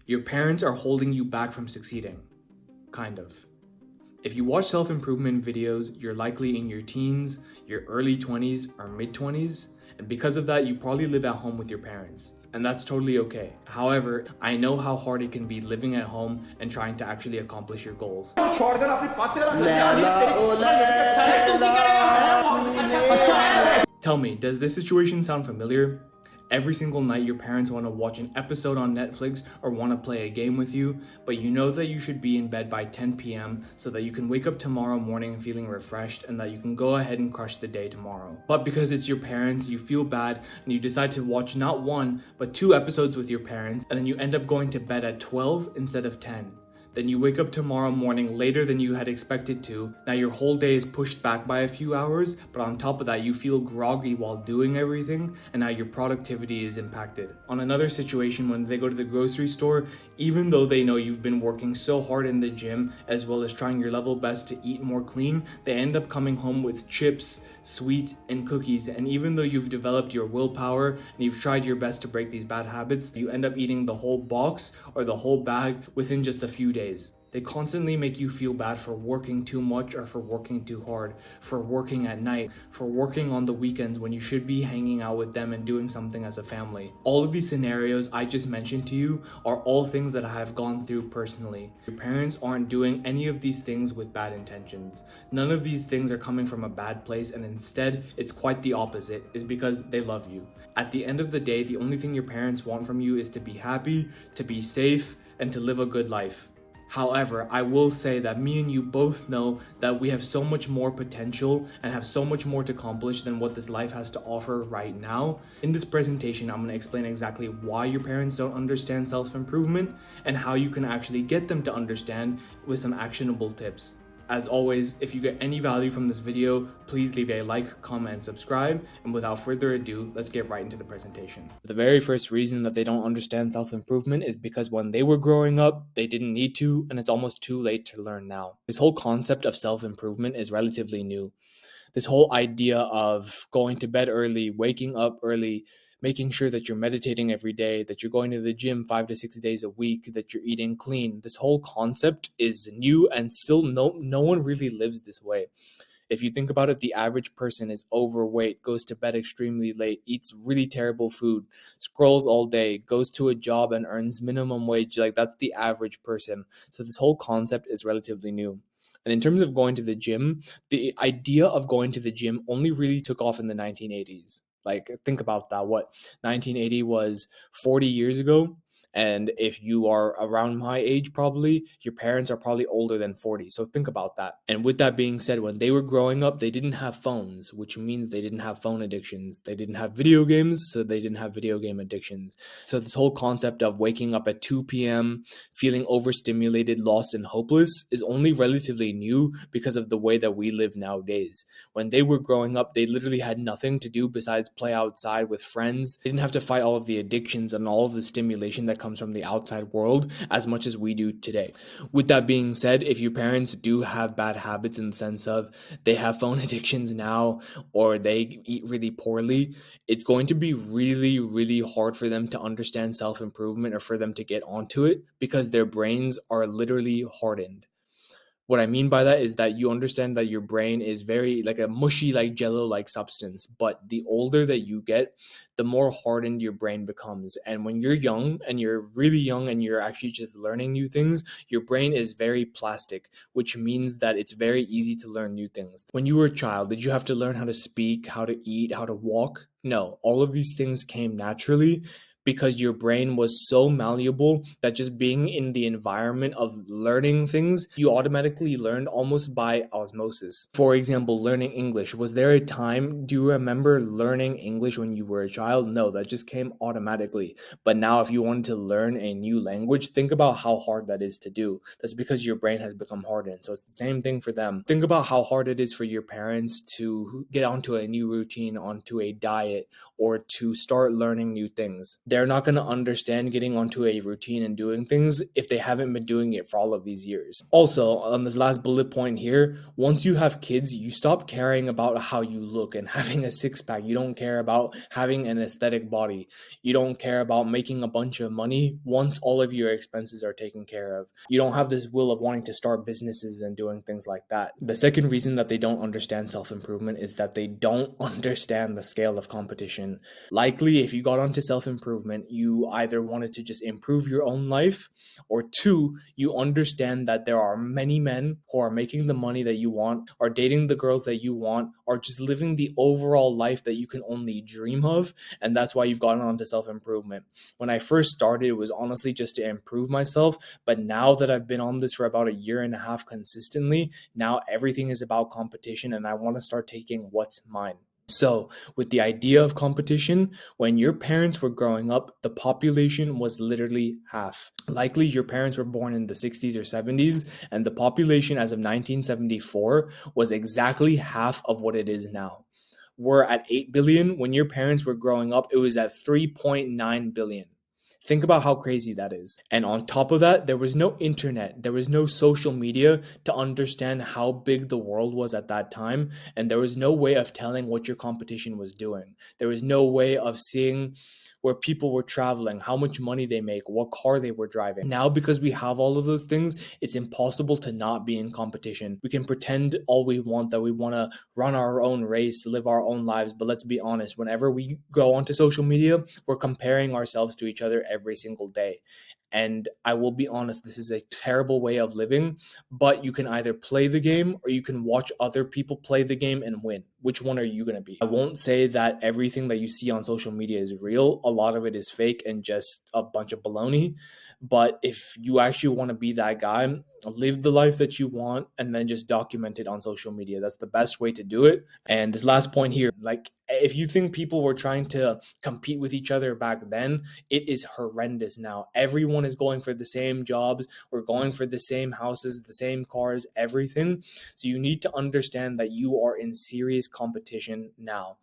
Your parents are holding you back from succeeding. Kind of. If you watch self-improvement videos, you're likely in your teens, your early 20s, or mid-20s, and because of that, you probably live at home with your parents. And that's totally okay. However, I know how hard it can be living at home and trying to actually accomplish your goals. Tell me, does this situation sound familiar? Every single night your parents want to watch an episode on Netflix or want to play a game with you, but you know that you should be in bed by 10 p.m. so that you can wake up tomorrow morning feeling refreshed and that you can go ahead and crush the day tomorrow. But because it's your parents, you feel bad and you decide to watch not one, but 2 episodes with your parents, and then you end up going to bed at 12 instead of 10. Then you wake up tomorrow morning later than you had expected to. Now your whole day is pushed back by a few hours, but on top of that, you feel groggy while doing everything, and now your productivity is impacted. On another situation, when they go to the grocery store, even though they know you've been working so hard in the gym, as well as trying your level best to eat more clean, they end up coming home with chips, sweets, and cookies. And even though you've developed your willpower and you've tried your best to break these bad habits, you end up eating the whole box or the whole bag within just a few days. They constantly make you feel bad for working too much or for working too hard, for working at night, for working on the weekends when you should be hanging out with them and doing something as a family. All of these scenarios I just mentioned to you are all things that I have gone through personally. Your parents aren't doing any of these things with bad intentions. None of these things are coming from a bad place, and instead it's quite the opposite. It's because they love you. At the end of the day, the only thing your parents want from you is to be happy, to be safe, and to live a good life. However, I will say that me and you both know that we have so much more potential and have so much more to accomplish than what this life has to offer right now. In this presentation, I'm going to explain exactly why your parents don't understand self-improvement and how you can actually get them to understand with some actionable tips. As always, if you get any value from this video, please leave a like, comment, and subscribe. And without further ado, let's get right into the presentation. The very first reason that they don't understand self-improvement is because when they were growing up, they didn't need to, and it's almost too late to learn now. This whole concept of self-improvement is relatively new. This whole idea of going to bed early, waking up early, making sure that you're meditating every day, that you're going to the gym 5 to 6 days a week, that you're eating clean. This whole concept is new and still no one really lives this way. If you think about it, the average person is overweight, goes to bed extremely late, eats really terrible food, scrolls all day, goes to a job and earns minimum wage. Like, that's the average person. So this whole concept is relatively new. And in terms of going to the gym, the idea of going to the gym only really took off in the 1980s. Like, think about that. What 1980 was 40 years ago. And if you are around my age, probably, your parents are probably older than 40. So think about that. And with that being said, when they were growing up, they didn't have phones, which means they didn't have phone addictions. They didn't have video games, so they didn't have video game addictions. So this whole concept of waking up at 2 p.m., feeling overstimulated, lost, and hopeless is only relatively new because of the way that we live nowadays. When they were growing up, they literally had nothing to do besides play outside with friends. They didn't have to fight all of the addictions and all of the stimulation that comes from the outside world as much as we do today. With that being said, if your parents do have bad habits in the sense of they have phone addictions now or they eat really poorly, it's going to be really, really hard for them to understand self-improvement or for them to get onto it because their brains are literally hardened. What I mean by that is that you understand that your brain is very like a mushy, like jello like substance. But the older that you get, the more hardened your brain becomes. And when you're young and you're really young and you're actually just learning new things, your brain is very plastic, which means that it's very easy to learn new things. When you were a child, did you have to learn how to speak, how to eat, how to walk? No, all of these things came naturally because your brain was so malleable that just being in the environment of learning things, you automatically learned almost by osmosis. For example, learning English. Was there a time, do you remember learning English when you were a child? No, that just came automatically. But now if you wanted to learn a new language, think about how hard that is to do. That's because your brain has become hardened. So it's the same thing for them. Think about how hard it is for your parents to get onto a new routine, onto a diet, or to start learning new things. they're not going to understand getting onto a routine and doing things if they haven't been doing it for all of these years. Also, on this last bullet point here, once you have kids, you stop caring about how you look and having a six pack. You don't care about having an aesthetic body. You don't care about making a bunch of money once all of your expenses are taken care of. You don't have this will of wanting to start businesses and doing things like that. The second reason that they don't understand self-improvement is that they don't understand the scale of competition. Likely, if you got onto self-improvement, you either wanted to just improve your own life, or two, you understand that there are many men who are making the money that you want, are dating the girls that you want, are just living the overall life that you can only dream of, and that's why you've gotten onto self-improvement. When I first started, it was honestly just to improve myself, but now that I've been on this for about a year and a half consistently, now everything is about competition, and I want to start taking what's mine. So, with the idea of competition, when your parents were growing up, the population was literally half. Likely, your parents were born in the 60s or 70s, and the population as of 1974 was exactly half of what it is now. We're at 8 billion. When your parents were growing up, it was at 3.9 billion. Think about how crazy that is. And on top of that, there was no internet, there was no social media to understand how big the world was at that time. And there was no way of telling what your competition was doing. There was no way of seeing where people were traveling, how much money they make, what car they were driving. Now, because we have all of those things, it's impossible to not be in competition. We can pretend all we want, that we want to run our own race, live our own lives. But let's be honest, whenever we go onto social media, we're comparing ourselves to each other every single day. And I will be honest, this is a terrible way of living, but you can either play the game or you can watch other people play the game and win. Which one are you going to be? I won't say that everything that you see on social media is real. A lot of it is fake and just a bunch of baloney. But if you actually want to be that guy, live the life that you want and then just document it on social media. That's the best way to do it. And this last point here, like, if you think people were trying to compete with each other back then, it is horrendous now. Everyone is going for the same jobs. We're going for the same houses, the same cars, everything. So you need to understand that you are in serious competition now.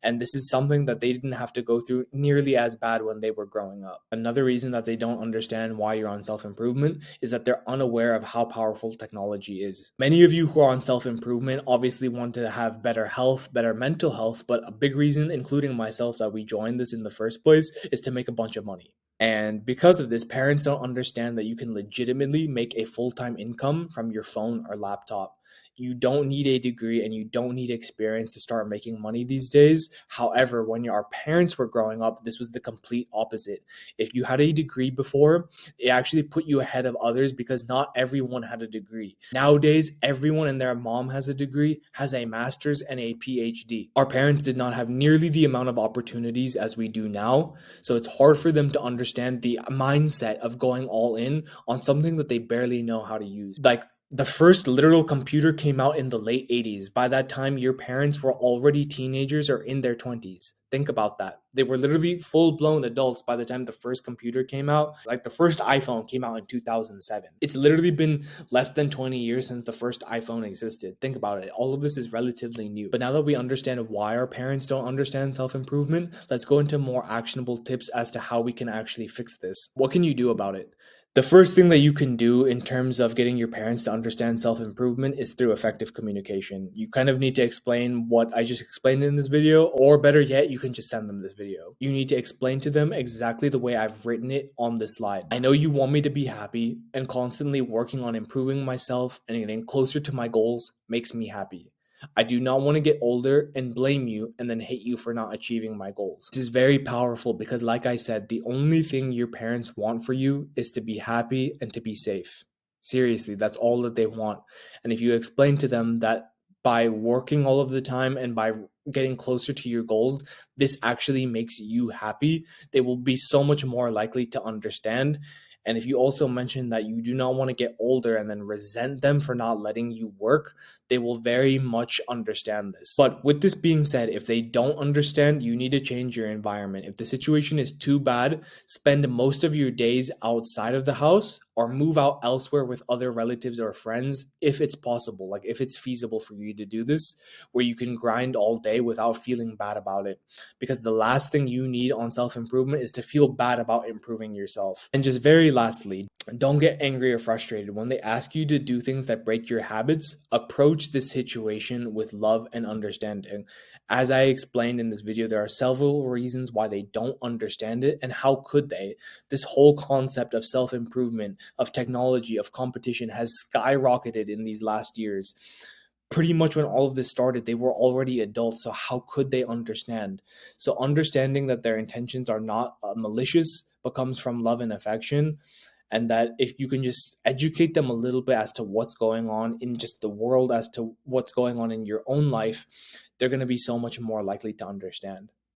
And this is something that they didn't have to go through nearly as bad when they were growing up. Another reason that they don't understand why you're on self-improvement is that they're unaware of how powerful technology is. Many of you who are on self-improvement obviously want to have better health, better mental health, but a big reason, including myself, that we joined this in the first place is to make a bunch of money. And because of this, parents don't understand that you can legitimately make a full-time income from your phone or laptop. You don't need a degree and you don't need experience to start making money these days. However, when our parents were growing up, this was the complete opposite. If you had a degree before, it actually put you ahead of others because not everyone had a degree. Nowadays, everyone and their mom has a degree, has a master's and a PhD. Our parents did not have nearly the amount of opportunities as we do now, so it's hard for them to understand the mindset of going all in on something that they barely know how to use. Like, the first literal computer came out in the late 80s. By that time, your parents were already teenagers or in their 20s. Think about that. They were literally full-blown adults by the time the first computer came out. Like, the first iPhone came out in 2007. It's literally been less than 20 years since the first iPhone existed. Think about it. All of this is relatively new. But now that we understand why our parents don't understand self-improvement, let's go into more actionable tips as to how we can actually fix this. What can you do about it? The first thing that you can do in terms of getting your parents to understand self-improvement is through effective communication. You kind of need to explain what I just explained in this video, or better yet, you can just send them this video. You need to explain to them exactly the way I've written it on this slide. I know you want me to be happy, and constantly working on improving myself and getting closer to my goals makes me happy. I do not want to get older and blame you and then hate you for not achieving my goals. This is very powerful because, like I said, the only thing your parents want for you is to be happy and to be safe. Seriously, that's all that they want. And if you explain to them that by working all of the time and by getting closer to your goals, this actually makes you happy, they will be so much more likely to understand. And if you also mention that you do not want to get older and then resent them for not letting you work, they will very much understand this. But with this being said, if they don't understand, you need to change your environment. If the situation is too bad, spend most of your days outside of the house or move out elsewhere with other relatives or friends if it's possible, like if it's feasible for you to do this, where you can grind all day day without feeling bad about it. Because the last thing you need on self-improvement is to feel bad about improving yourself. And just very lastly, don't get angry or frustrated. When they ask you to do things that break your habits, approach this situation with love and understanding. As I explained in this video, there are several reasons why they don't understand it, and how could they? This whole concept of self-improvement, of technology, of competition has skyrocketed in these last years. Pretty much when all of this started, they were already adults, so how could they understand? So understanding that their intentions are not malicious, but comes from love and affection, and that if you can just educate them a little bit as to what's going on in just the world, as to what's going on in your own life, they're going to be so much more likely to understand.